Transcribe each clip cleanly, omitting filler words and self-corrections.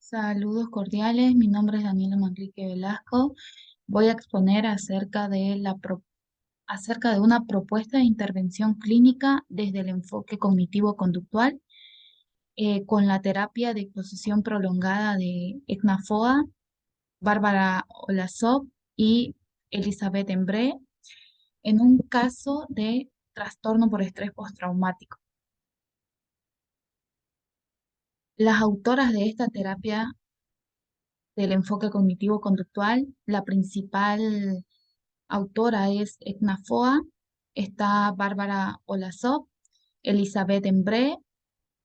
Saludos cordiales, mi nombre es Daniela Manrique Velasco. Voy a exponer acerca de una propuesta de intervención clínica desde el enfoque cognitivo-conductual con la terapia de exposición prolongada de ECNAFOA, Bárbara Olasov y Elizabeth Embré en un caso de trastorno por estrés postraumático. Las autoras de esta terapia del enfoque cognitivo-conductual, la principal autora es Edna Foa, está Bárbara Olasov, Elizabeth Embré,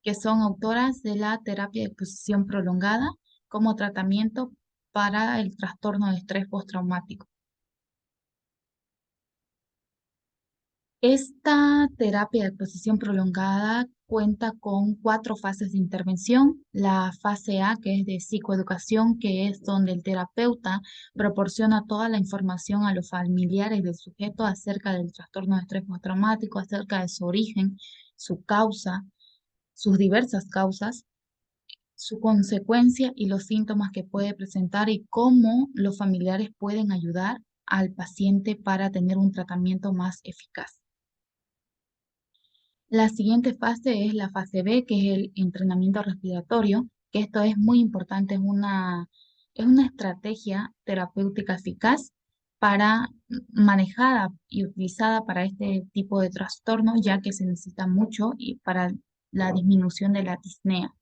que son autoras de la terapia de exposición prolongada como tratamiento para el trastorno de estrés postraumático. Esta terapia de exposición prolongada cuenta con 4 fases de intervención. La fase A, que es de psicoeducación, que es donde el terapeuta proporciona toda la información a los familiares del sujeto acerca del trastorno de estrés postraumático, acerca de su origen, su causa, sus diversas causas, su consecuencia y los síntomas que puede presentar y cómo los familiares pueden ayudar al paciente para tener un tratamiento más eficaz. La siguiente fase es la fase B, que es el entrenamiento respiratorio, que esto es muy importante, es una estrategia terapéutica eficaz para manejada y utilizada para este tipo de trastorno, ya que se necesita mucho y para la disminución de la disnea.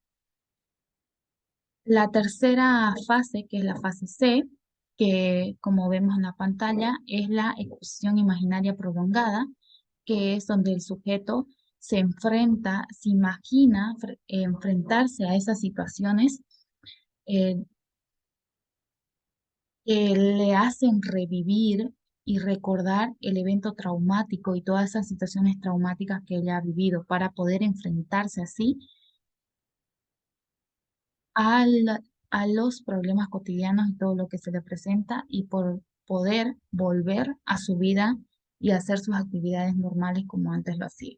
La tercera fase, que es la fase C, que como vemos en la pantalla, es la exposición imaginaria prolongada, que es donde el sujeto se imagina enfrentarse a esas situaciones eh, que le hacen revivir y recordar el evento traumático y todas esas situaciones traumáticas que ella ha vivido para poder enfrentarse así a los problemas cotidianos y todo lo que se le presenta y por poder volver a su vida y hacer sus actividades normales como antes lo hacía.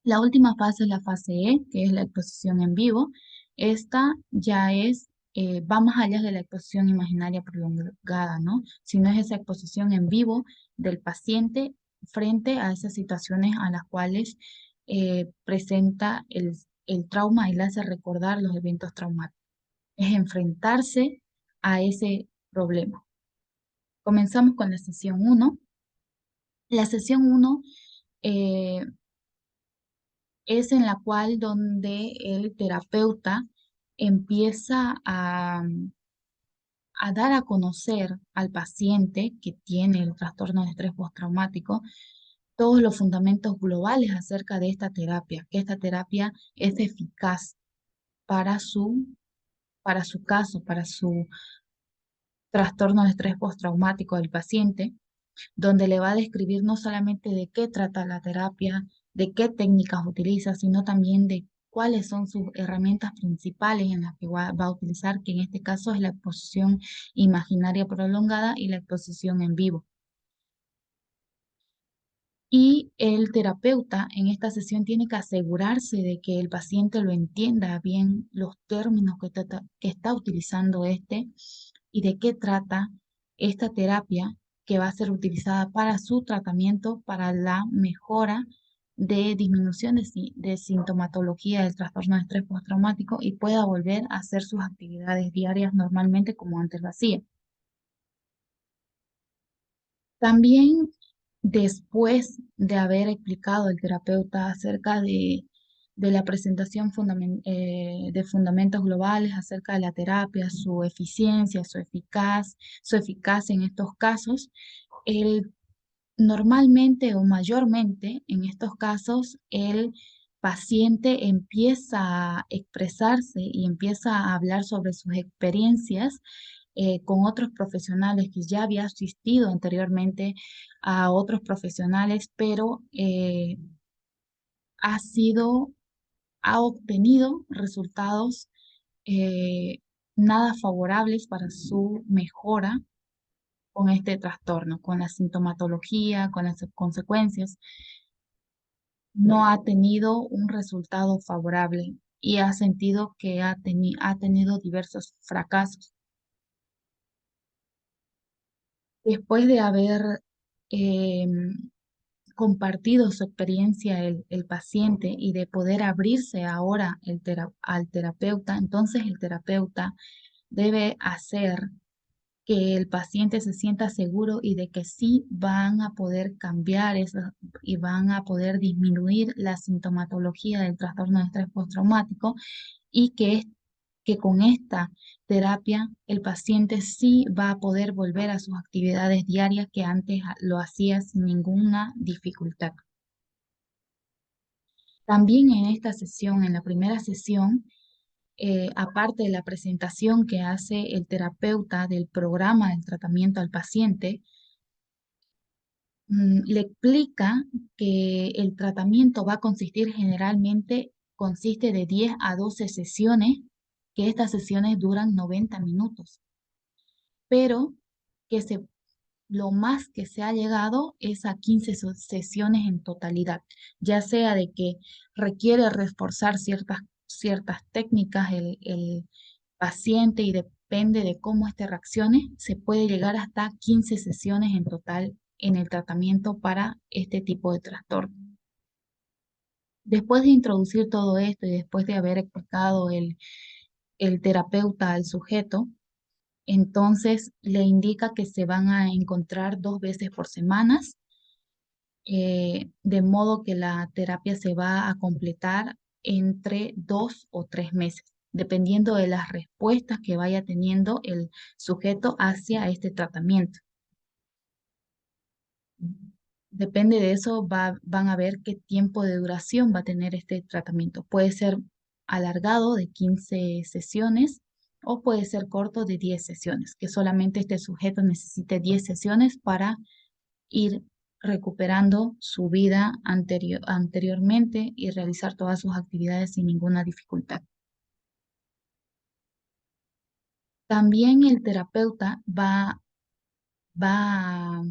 La última fase es la fase E, que es la exposición en vivo. Esta ya va más allá de la exposición imaginaria prolongada, ¿no? Sino es esa exposición en vivo del paciente frente a esas situaciones a las cuales presenta el trauma y le hace recordar los eventos traumáticos. Es enfrentarse a ese problema. Comenzamos con la sesión 1. La sesión 1 es en la cual donde el terapeuta empieza a dar a conocer al paciente que tiene el trastorno de estrés postraumático todos los fundamentos globales acerca de esta terapia, que esta terapia es eficaz para su caso, para su trastorno de estrés postraumático del paciente, donde le va a describir no solamente de qué trata la terapia, de qué técnicas utiliza, sino también de cuáles son sus herramientas principales en las que va a utilizar, que en este caso es la exposición imaginaria prolongada y la exposición en vivo. Y el terapeuta en esta sesión tiene que asegurarse de que el paciente lo entienda bien los términos que está utilizando y de qué trata esta terapia que va a ser utilizada para su tratamiento, para la mejora de disminución de sintomatología del trastorno de estrés postraumático y pueda volver a hacer sus actividades diarias normalmente como antes lo hacía. También después de haber explicado el terapeuta acerca de la presentación de fundamentos globales acerca de la terapia, su eficiencia, su eficacia en estos casos, él normalmente o mayormente en estos casos el paciente empieza a expresarse y empieza a hablar sobre sus experiencias con otros profesionales que ya había asistido anteriormente a otros profesionales, pero ha sido, ha obtenido resultados eh, nada favorables para su mejora con este trastorno, con la sintomatología, con las consecuencias. No ha tenido un resultado favorable. y ha sentido que ha tenido diversos fracasos. Después de haber compartido su experiencia el paciente y de poder abrirse ahora al terapeuta, entonces el terapeuta debe hacer que el paciente se sienta seguro y de que sí van a poder cambiar eso y van a poder disminuir la sintomatología del trastorno de estrés postraumático y que con esta terapia el paciente sí va a poder volver a sus actividades diarias que antes lo hacía sin ninguna dificultad. También en esta sesión, en la primera sesión, aparte de la presentación que hace el terapeuta del programa del tratamiento al paciente, le explica que el tratamiento va a consistir generalmente, consiste de 10 a 12 sesiones, que estas sesiones duran 90 minutos, pero que lo más que se ha llegado es a 15 sesiones en totalidad, ya sea de que requiere reforzar ciertas técnicas el paciente y depende de cómo este reaccione, se puede llegar hasta 15 sesiones en total en el tratamiento para este tipo de trastorno. Después de introducir todo esto y después de haber explicado el terapeuta al sujeto, entonces le indica que se van a encontrar 2 veces por semana, de modo que la terapia se va a completar entre 2 o 3 meses, dependiendo de las respuestas que vaya teniendo el sujeto hacia este tratamiento. Depende de eso, van a ver qué tiempo de duración va a tener este tratamiento. Puede ser alargado de 15 sesiones o puede ser corto de 10 sesiones, que solamente este sujeto necesite 10 sesiones para ir recuperando su vida anteriormente y realizar todas sus actividades sin ninguna dificultad. También el terapeuta va, a-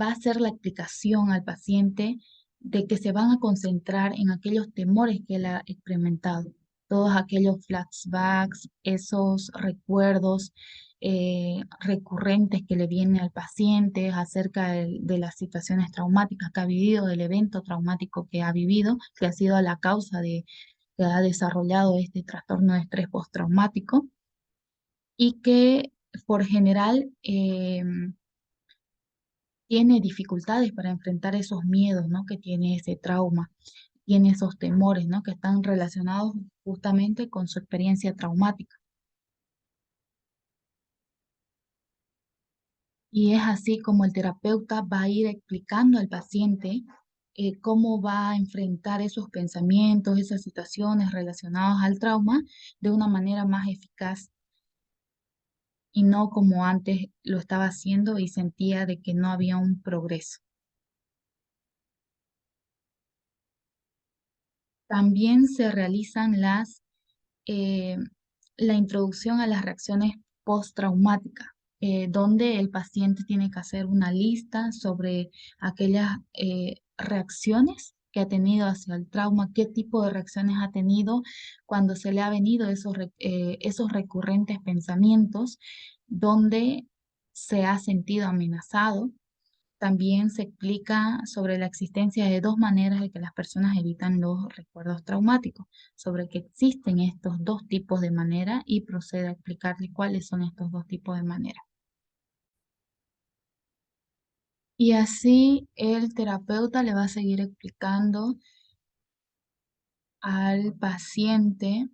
va a hacer la explicación al paciente de que se van a concentrar en aquellos temores que él ha experimentado, todos aquellos flashbacks, esos recuerdos recurrentes que le vienen al paciente acerca de las situaciones traumáticas que ha vivido, del evento traumático que ha vivido, que ha sido la causa de que ha desarrollado este trastorno de estrés postraumático y que por general tiene dificultades para enfrentar esos miedos, ¿no? Que tiene ese trauma, tiene esos temores, ¿no? Que están relacionados justamente con su experiencia traumática. Y es así como el terapeuta va a ir explicando al paciente cómo va a enfrentar esos pensamientos, esas situaciones relacionadas al trauma de una manera más eficaz y no como antes lo estaba haciendo y sentía de que no había un progreso. También se realizan eh, la introducción a las reacciones postraumáticas, donde el paciente tiene que hacer una lista sobre aquellas reacciones que ha tenido hacia el trauma, qué tipo de reacciones ha tenido cuando se le ha venido esos recurrentes pensamientos, donde se ha sentido amenazado. También se explica sobre la existencia de 2 maneras de que las personas evitan los recuerdos traumáticos, sobre que existen estos 2 tipos de manera y procede a explicarle cuáles son estos 2 tipos de manera. Y así el terapeuta le va a seguir explicando al paciente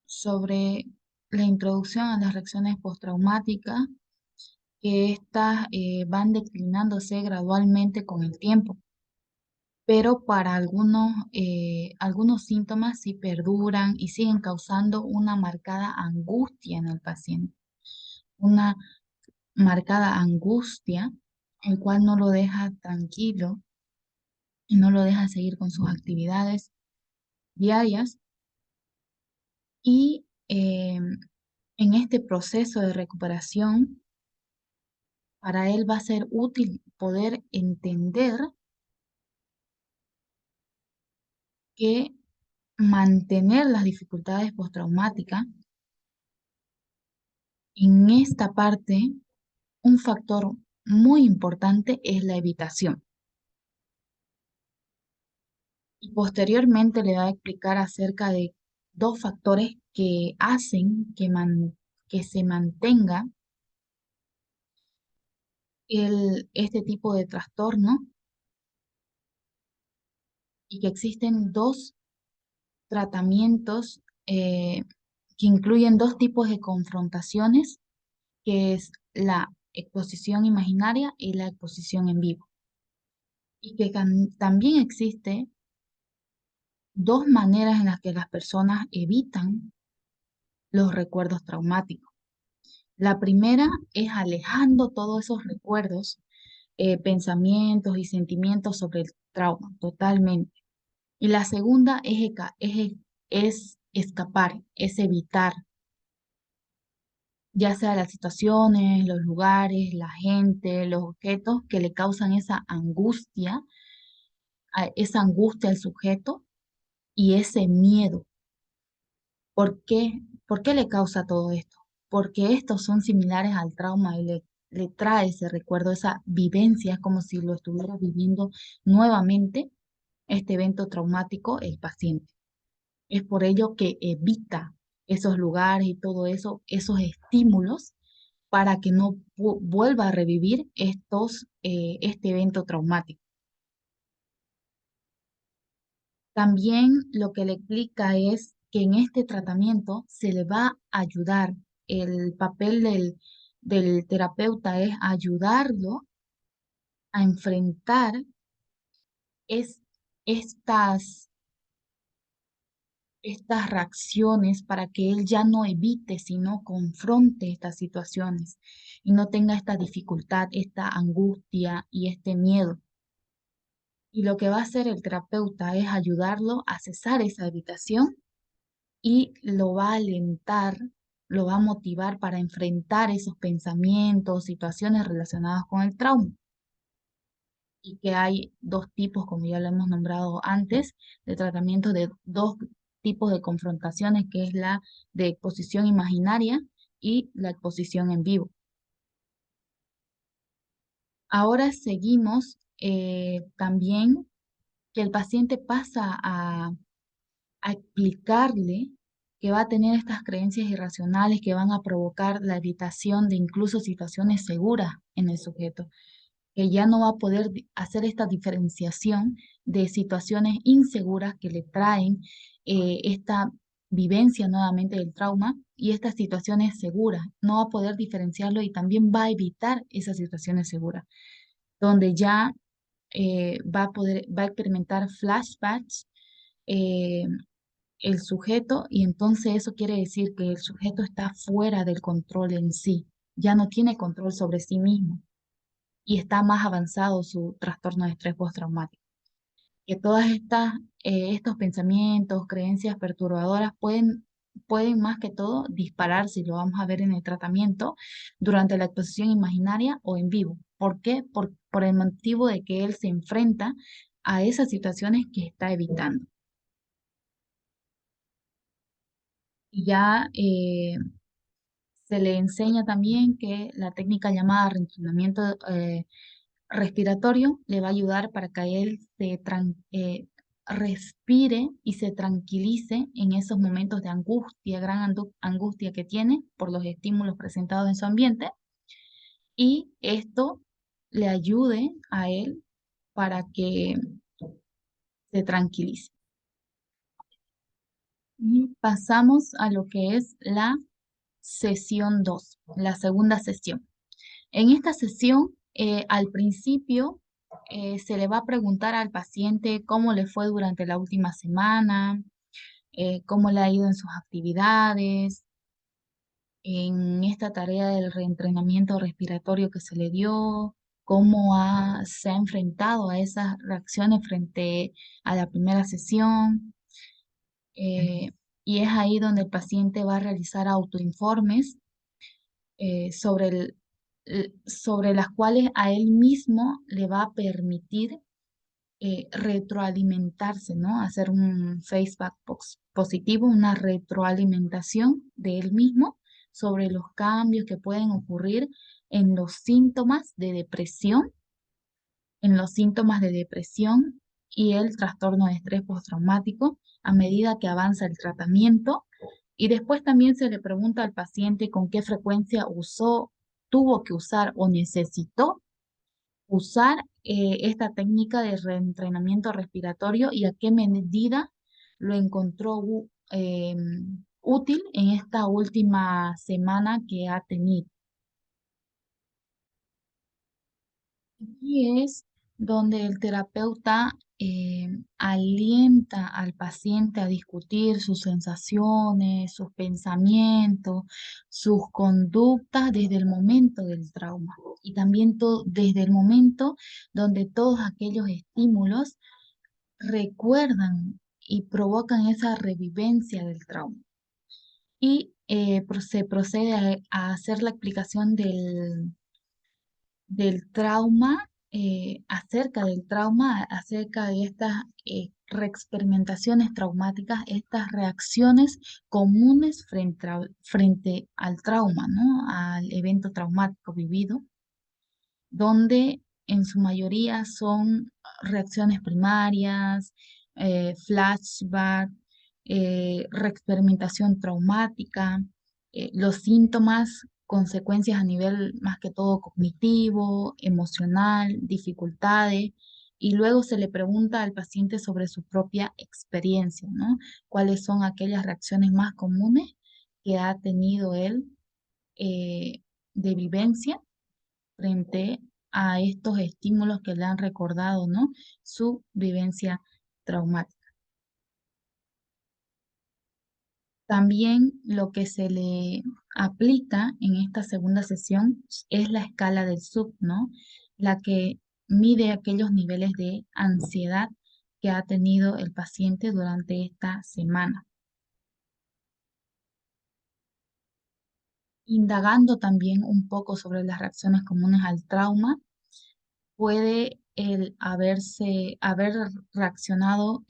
sobre la introducción a las reacciones postraumáticas, que éstas van declinándose gradualmente con el tiempo, pero para algunos síntomas sí perduran y siguen causando una marcada angustia en el paciente, una marcada angustia, el cual no lo deja tranquilo y no lo deja seguir con sus actividades diarias y en este proceso de recuperación, para él va a ser útil poder entender que mantener las dificultades postraumáticas, en esta parte, un factor muy importante es la evitación. Y posteriormente le va a explicar acerca de dos factores que hacen que se mantenga este tipo de trastorno y que existen dos tratamientos que incluyen dos tipos de confrontaciones, que es la exposición imaginaria y la exposición en vivo. Y que también existe dos maneras en las que las personas evitan los recuerdos traumáticos. La primera es alejando todos esos recuerdos, pensamientos y sentimientos sobre el trauma totalmente. Y la segunda es escapar, es evitar, ya sea las situaciones, los lugares, la gente, los objetos que le causan esa angustia al sujeto y ese miedo. ¿Por qué? ¿Por qué le causa todo esto? Porque estos son similares al trauma y le trae ese recuerdo, esa vivencia, como si lo estuviera viviendo nuevamente este evento traumático el paciente. Es por ello que evita esos lugares y todo eso, esos estímulos para que no vuelva a revivir este evento traumático. También lo que le explica es que en este tratamiento se le va a ayudar. El papel del terapeuta es ayudarlo a enfrentar es, estas, estas reacciones para que él ya no evite, sino confronte estas situaciones y no tenga esta dificultad, esta angustia y este miedo. Y lo que va a hacer el terapeuta es ayudarlo a cesar esa evitación y lo va a alentar, lo va a motivar para enfrentar esos pensamientos, situaciones relacionadas con el trauma. Y que hay dos tipos, como ya lo hemos nombrado antes, de tratamiento de dos tipos de confrontaciones, que es la de exposición imaginaria y la exposición en vivo. Ahora seguimos también que el paciente pasa a explicarle que va a tener estas creencias irracionales que van a provocar la evitación de incluso situaciones seguras en el sujeto, que ya no va a poder hacer esta diferenciación de situaciones inseguras que le traen esta vivencia nuevamente del trauma y estas situaciones seguras. No va a poder diferenciarlo y también va a evitar esas situaciones seguras, donde ya va a experimentar flashbacks eh, el sujeto y entonces eso quiere decir que el sujeto está fuera del control en sí, ya no tiene control sobre sí mismo y está más avanzado su trastorno de estrés postraumático. Que todas estos pensamientos, creencias perturbadoras pueden más que todo dispararse, y lo vamos a ver en el tratamiento, durante la exposición imaginaria o en vivo. ¿Por qué? Por el motivo de que él se enfrenta a esas situaciones que está evitando. Y ya se le enseña también que la técnica llamada reentrenamiento respiratorio le va a ayudar para que él respire y se tranquilice en esos momentos de angustia, gran angustia que tiene por los estímulos presentados en su ambiente y esto le ayude a él para que se tranquilice. Y pasamos a lo que es la sesión 2, la segunda sesión. En esta sesión, al principio, se le va a preguntar al paciente cómo le fue durante la última semana, cómo le ha ido en sus actividades, en esta tarea del reentrenamiento respiratorio que se le dio, se ha enfrentado a esas reacciones frente a la primera sesión. eh, y es ahí donde el paciente va a realizar autoinformes sobre las cuales a él mismo le va a permitir retroalimentarse, ¿no? Hacer un feedback positivo, una retroalimentación de él mismo sobre los cambios que pueden ocurrir en los síntomas de depresión, en los síntomas de depresión y el trastorno de estrés postraumático a medida que avanza el tratamiento. Y después también se le pregunta al paciente con qué frecuencia usó, tuvo que usar o necesitó usar esta técnica de reentrenamiento respiratorio y a qué medida lo encontró útil en esta última semana que ha tenido. Aquí es donde el terapeuta alienta al paciente a discutir sus sensaciones, sus pensamientos, sus conductas desde el momento del trauma y también desde el momento donde todos aquellos estímulos recuerdan y provocan esa revivencia del trauma. Y se procede a hacer la explicación del trauma, acerca del trauma, acerca de estas reexperimentaciones traumáticas, estas reacciones comunes frente al trauma, ¿no? Al evento traumático vivido, donde en su mayoría son reacciones primarias, flashback, reexperimentación traumática, los síntomas, consecuencias a nivel más que todo cognitivo, emocional, dificultades, y luego se le pregunta al paciente sobre su propia experiencia, ¿no? ¿Cuáles son aquellas reacciones más comunes que ha tenido él de vivencia frente a estos estímulos que le han recordado, ¿no? Su vivencia traumática. También lo que se le aplica en esta segunda sesión es la escala del SUB, ¿no? La que mide aquellos niveles de ansiedad que ha tenido el paciente durante esta semana. Indagando también un poco sobre las reacciones comunes al trauma, puede el haber reaccionado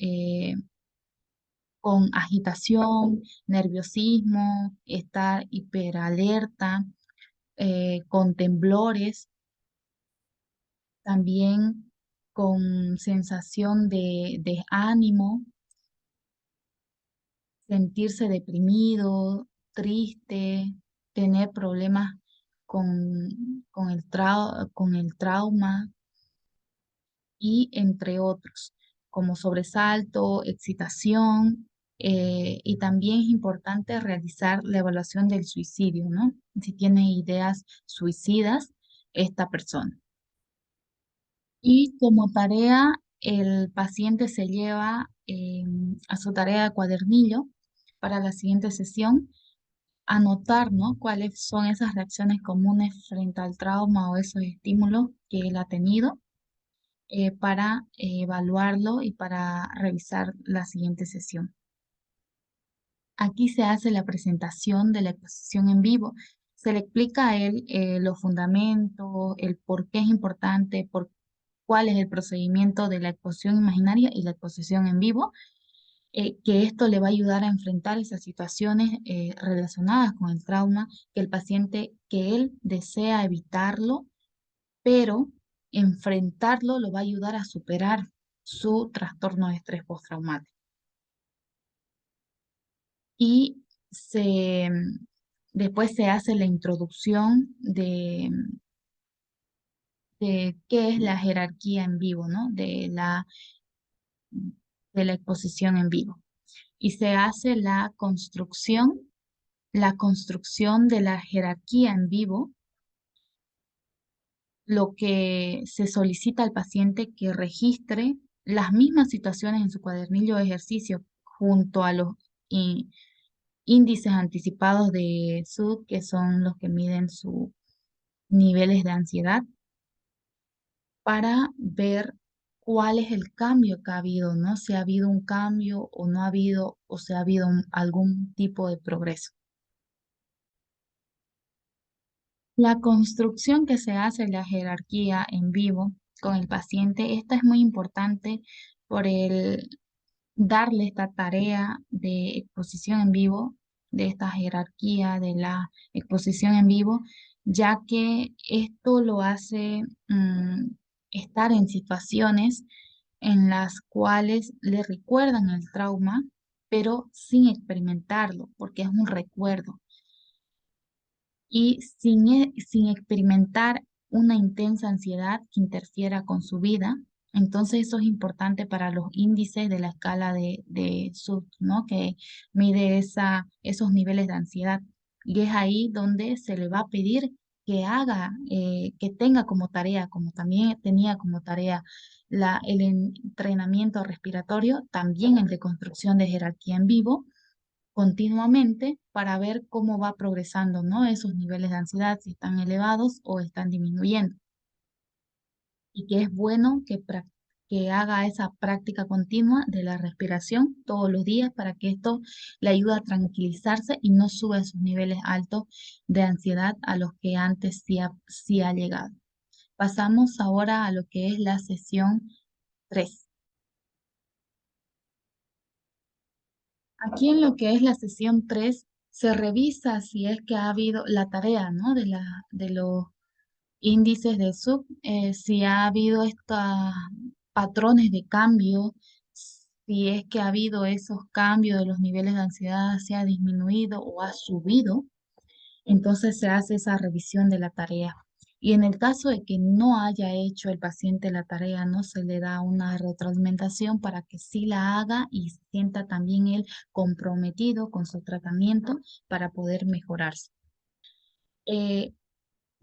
con agitación, nerviosismo, estar hiperalerta, con temblores, también con sensación de desánimo, sentirse deprimido, triste, tener problemas con el trauma y entre otros, como sobresalto, excitación, y también es importante realizar la evaluación del suicidio, ¿no? Si tiene ideas suicidas esta persona. Y como tarea, el paciente se lleva a su tarea de cuadernillo para la siguiente sesión, anotar, ¿no? Cuáles son esas reacciones comunes frente al trauma o esos estímulos que él ha tenido para evaluarlo y para revisar la siguiente sesión. Aquí se hace la presentación de la exposición en vivo. Se le explica a él los fundamentos, el por qué es importante, cuál es el procedimiento de la exposición imaginaria y la exposición en vivo, que esto le va a ayudar a enfrentar esas situaciones relacionadas con el trauma, que el paciente, que él desea evitarlo, pero enfrentarlo lo va a ayudar a superar su trastorno de estrés postraumático. Y después se hace la introducción de qué es la jerarquía en vivo, ¿no? De la exposición en vivo. Y se hace la construcción de la jerarquía en vivo, lo que se solicita al paciente que registre las mismas situaciones en su cuadernillo de ejercicio junto a los í- índices anticipados de SUD, que son los que miden sus niveles de ansiedad, para ver cuál es el cambio que ha habido, ¿no? Si ha habido un cambio o no ha habido, o si ha habido algún tipo de progreso. La construcción que se hace en la jerarquía en vivo con el paciente. Esta es muy importante por el darle esta tarea de exposición en vivo, de esta jerarquía de la exposición en vivo, ya que esto lo hace estar en situaciones en las cuales le recuerdan el trauma, pero sin experimentarlo, porque es un recuerdo y sin experimentar una intensa ansiedad que interfiera con su vida. Entonces eso es importante para los índices de la escala de SUD, ¿no? Que mide esos niveles de ansiedad. Y es ahí donde se le va a pedir que haga, que tenga como tarea, como también tenía como tarea el entrenamiento respiratorio, también el de construcción de jerarquía en vivo continuamente para ver cómo va progresando, ¿no? Esos niveles de ansiedad, si están elevados o están disminuyendo. Y que es bueno que haga esa práctica continua de la respiración todos los días para que esto le ayude a tranquilizarse y no suba esos niveles altos de ansiedad a los que antes sí ha llegado. Pasamos ahora a lo que es la sesión 3. Aquí en lo que es la sesión 3 se revisa si es que ha habido la tarea, ¿no? De los índices de sub, si ha habido estos patrones de cambio, si es que ha habido esos cambios de los niveles de ansiedad, si ha disminuido o ha subido, entonces se hace esa revisión de la tarea. Y en el caso de que no haya hecho el paciente la tarea, no se le da una retroalimentación para que sí la haga y se sienta también él comprometido con su tratamiento para poder mejorarse. Eh,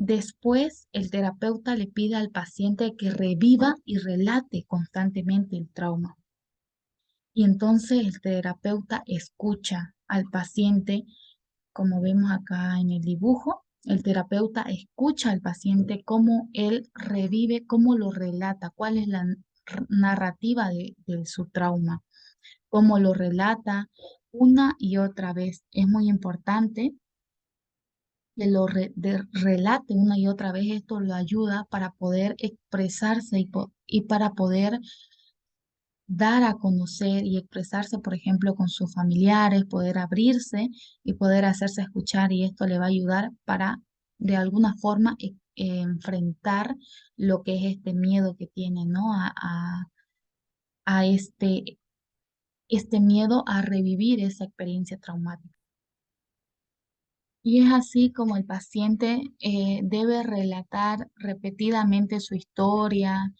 Después, el terapeuta le pide al paciente que reviva y relate constantemente el trauma. Y entonces el terapeuta escucha al paciente, como vemos acá en el dibujo. El terapeuta escucha al paciente cómo él revive, cómo lo relata, cuál es la narrativa de su trauma, cómo lo relata una y otra vez. Es muy importante que relate una y otra vez. Esto lo ayuda para poder expresarse y para poder dar a conocer y expresarse, por ejemplo, con sus familiares, poder abrirse y poder hacerse escuchar, y esto le va a ayudar para de alguna forma enfrentar lo que es este miedo que tiene, ¿no? A este miedo a revivir esa experiencia traumática. Y es así como el paciente debe relatar repetidamente su historia,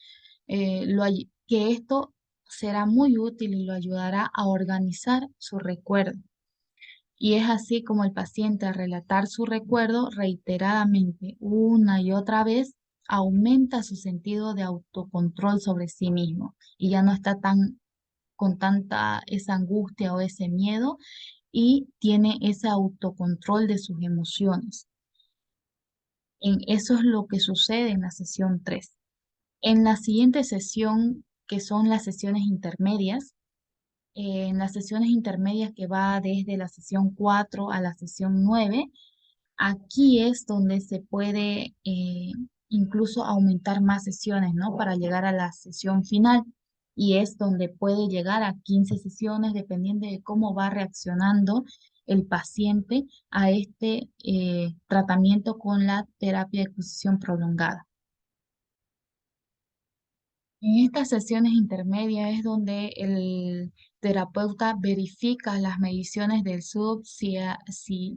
que esto será muy útil y lo ayudará a organizar su recuerdo. Y es así como el paciente al relatar su recuerdo reiteradamente una y otra vez aumenta su sentido de autocontrol sobre sí mismo y ya no está tan con tanta esa angustia o ese miedo y tiene ese autocontrol de sus emociones. Eso es lo que sucede en la sesión 3. En la siguiente sesión, que son las sesiones intermedias, en las sesiones intermedias que va desde la sesión 4 a la sesión 9, aquí es donde se puede incluso aumentar más sesiones, ¿no? Para llegar a la sesión final. Y es donde puede llegar a 15 sesiones dependiendo de cómo va reaccionando el paciente a este tratamiento con la terapia de exposición prolongada. En estas sesiones intermedias es donde el terapeuta verifica las mediciones del SUB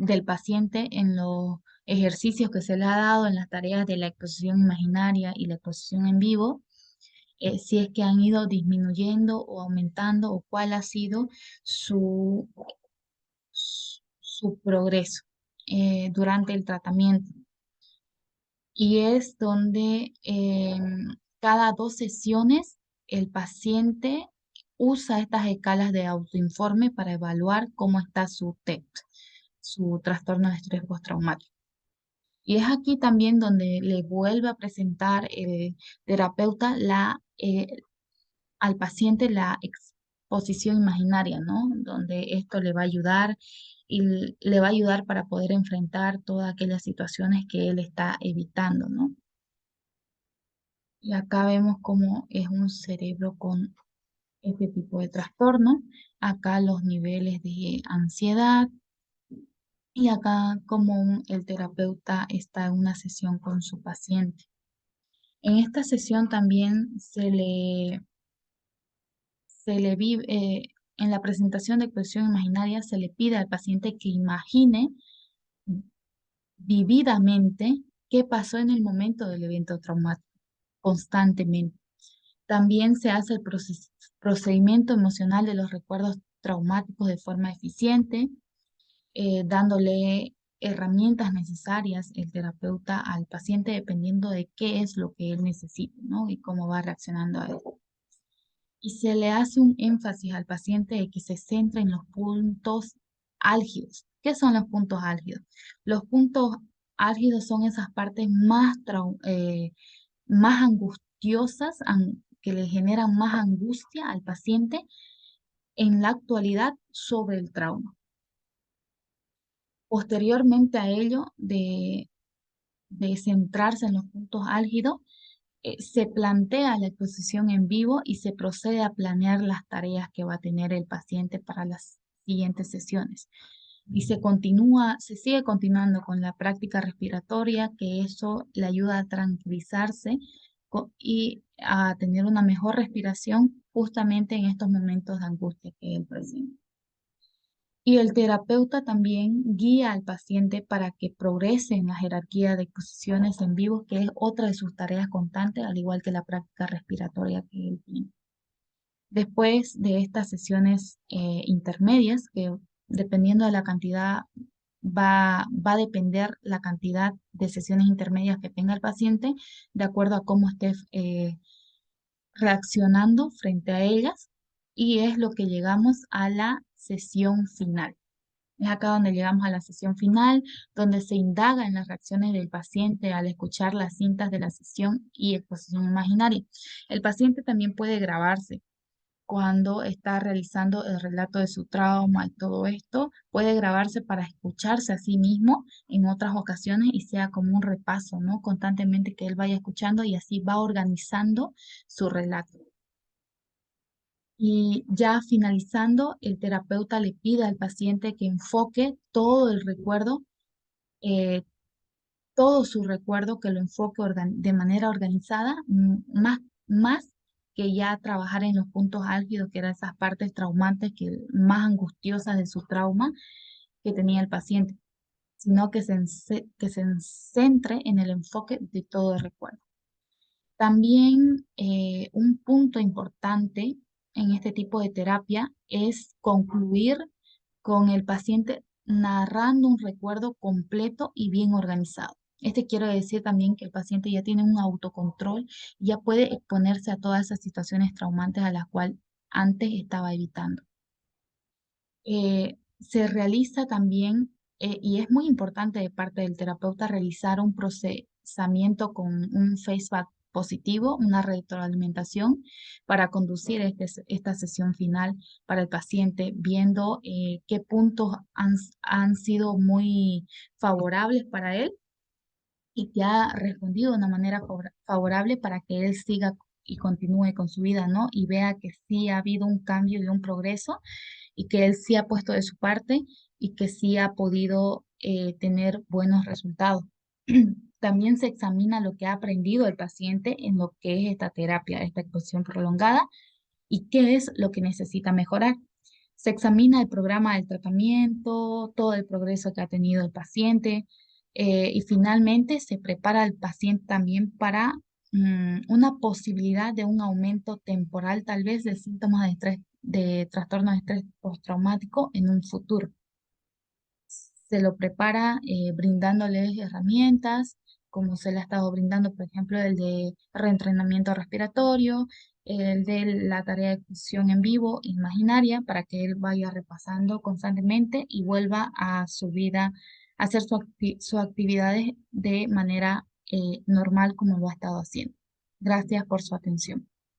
del paciente en los ejercicios que se le ha dado en las tareas de la exposición imaginaria y la exposición en vivo, si es que han ido disminuyendo o aumentando o cuál ha sido su progreso durante el tratamiento. Y es donde cada 2 sesiones el paciente usa estas escalas de autoinforme para evaluar cómo está su TEP, su trastorno de estrés postraumático. Y es aquí también donde le vuelve a presentar el terapeuta al paciente la exposición imaginaria, ¿no? Donde esto le va a ayudar y le va a ayudar para poder enfrentar todas aquellas situaciones que él está evitando, ¿no? Y acá vemos cómo es un cerebro con este tipo de trastorno. Acá los niveles de ansiedad y acá cómo el terapeuta está en una sesión con su paciente. En esta sesión también se le vive, en la presentación de expresión imaginaria se le pide al paciente que imagine vividamente qué pasó en el momento del evento traumático, constantemente. También se hace el procedimiento emocional de los recuerdos traumáticos de forma eficiente, dándole herramientas necesarias el terapeuta al paciente dependiendo de qué es lo que él necesita, ¿no? Y cómo va reaccionando a él. Y se le hace un énfasis al paciente de que se centre en los puntos álgidos. ¿Qué son los puntos álgidos? Los puntos álgidos son esas partes más angustiosas, que le generan más angustia al paciente en la actualidad sobre el trauma. Posteriormente a ello, de centrarse en los puntos álgidos, se plantea la exposición en vivo y se procede a planear las tareas que va a tener el paciente para las siguientes sesiones. Y se sigue continuando con la práctica respiratoria, que eso le ayuda a tranquilizarse y a tener una mejor respiración justamente en estos momentos de angustia que él presenta. Y el terapeuta también guía al paciente para que progrese en la jerarquía de exposiciones en vivo, que es otra de sus tareas constantes, al igual que la práctica respiratoria que él tiene. Después de estas sesiones intermedias, que dependiendo de la cantidad, va a depender la cantidad de sesiones intermedias que tenga el paciente, de acuerdo a cómo esté reaccionando frente a ellas, y es lo que llegamos a la sesión final. Es acá donde llegamos a la sesión final, donde se indaga en las reacciones del paciente al escuchar las cintas de la sesión y exposición imaginaria. El paciente también puede grabarse cuando está realizando el relato de su trauma y todo esto, puede grabarse para escucharse a sí mismo en otras ocasiones y sea como un repaso, ¿no? Constantemente que él vaya escuchando y así va organizando su relato. Y ya finalizando, el terapeuta le pide al paciente que enfoque todo el recuerdo, eh, todo su recuerdo, que lo enfoque de manera organizada, más que ya trabajar en los puntos álgidos, que eran esas partes traumantes, más angustiosas de su trauma que tenía el paciente, sino que se centre en el enfoque de todo el recuerdo. También un punto importante en este tipo de terapia es concluir con el paciente narrando un recuerdo completo y bien organizado. Este quiere decir también que el paciente ya tiene un autocontrol, ya puede exponerse a todas esas situaciones traumantes a las cuales antes estaba evitando. Se realiza también, y es muy importante de parte del terapeuta realizar un procesamiento con un feedback positivo, una retroalimentación para conducir esta sesión final para el paciente, viendo qué puntos han sido muy favorables para él y que ha respondido de una manera favorable para que él siga y continúe con su vida, ¿no? Y vea que sí ha habido un cambio y un progreso y que él sí ha puesto de su parte y que sí ha podido tener buenos resultados. También se examina lo que ha aprendido el paciente en lo que es esta terapia, esta exposición prolongada y qué es lo que necesita mejorar. Se examina el programa del tratamiento, todo el progreso que ha tenido el paciente y finalmente se prepara al paciente también para una posibilidad de un aumento temporal tal vez de síntomas de estrés, de trastorno de estrés postraumático en un futuro. Se lo prepara brindándoles herramientas, como se le ha estado brindando, por ejemplo, el de reentrenamiento respiratorio, el de la tarea de exposición en vivo imaginaria, para que él vaya repasando constantemente y vuelva a su vida, a hacer sus actividades de manera normal como lo ha estado haciendo. Gracias por su atención.